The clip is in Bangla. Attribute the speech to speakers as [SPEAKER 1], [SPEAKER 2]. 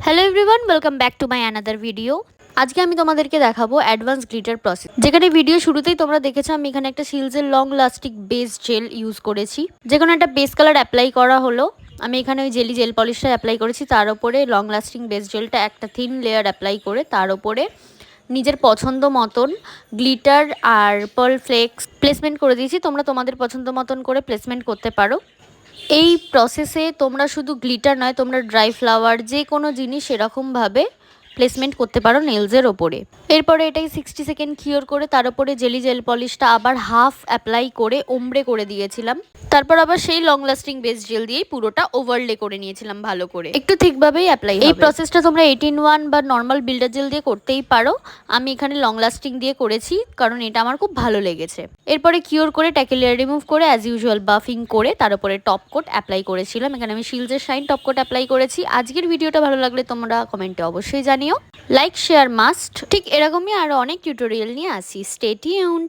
[SPEAKER 1] Hello everyone, welcome back to my another video. আজকে আমি তোমাদেরকে দেখাবো অ্যাডভান্স গ্লিটার প্রসেস। যেখানে ভিডিও শুরুতেই তোমরা দেখেছো আমি এখানে একটা শিলজের লং লাস্টিক বেস জেল ইউজ করেছি। যে কোনো একটা বেস কালার অ্যাপ্লাই করা হলো। আমি এখানে ওই জেল পলিশটা অ্যাপ্লাই করেছি, তার উপরে লং লাস্টিং বেস জেলটা একটা থিন লেয়ার অ্যাপ্লাই করে তার উপরে নিজের পছন্দ মতন গ্লিটার আর পার্ল ফ্লেক্স প্লেসমেন্ট করে দিয়েছি। তোমরা তোমাদের পছন্দ মতন করে প্লেসমেন্ট করতে পারো। এই প্রসেসে তোমরা শুধু গ্লিটার নয়, তোমরা ড্রাই ফ্লাওয়ার যে কোনো জিনিস এরকমভাবে প্লেসমেন্ট করতে পারো নেলসের ওপরে। এরপরে এটাই 60 সেকেন্ড কিওর করে তার উপরে জেল পলিশটা আবার হাফ অ্যাপ্লাই করে ওমব্রে করে দিয়েছিলাম। তারপর আবার সেই লং লাস্টিং বেস জেল দিয়েই পুরোটা ওভারলে করে নিয়েছিলাম ভালো করে, একটু ঠিকভাবেই অ্যাপ্লাই। এই প্রসেসটা তোমরা 18-1 বা নর্মাল বিল্ডার জেল দিয়ে করতেই পারো। আমি এখানে লং লাস্টিং দিয়ে করেছি কারণ এটা আমার খুব ভালো লেগেছে। এরপরে কিওর করে ট্যাকে লেয়ার রিমুভ করে অ্যাজ ইউজুয়াল বাফিং করে তার উপরে টপ কোট অ্যাপ্লাই করেছিলাম। এখানে আমি শিলজের শাইন টপ কোট অ্যাপ্লাই করেছি। আজকের ভিডিওটা ভালো লাগলে তোমরা কমেন্টে অবশ্যই জানিও। Like share must. ঠিক এরকমই আরও অনেক টিউটোরিয়াল নিয়ে আসি। Stay tuned.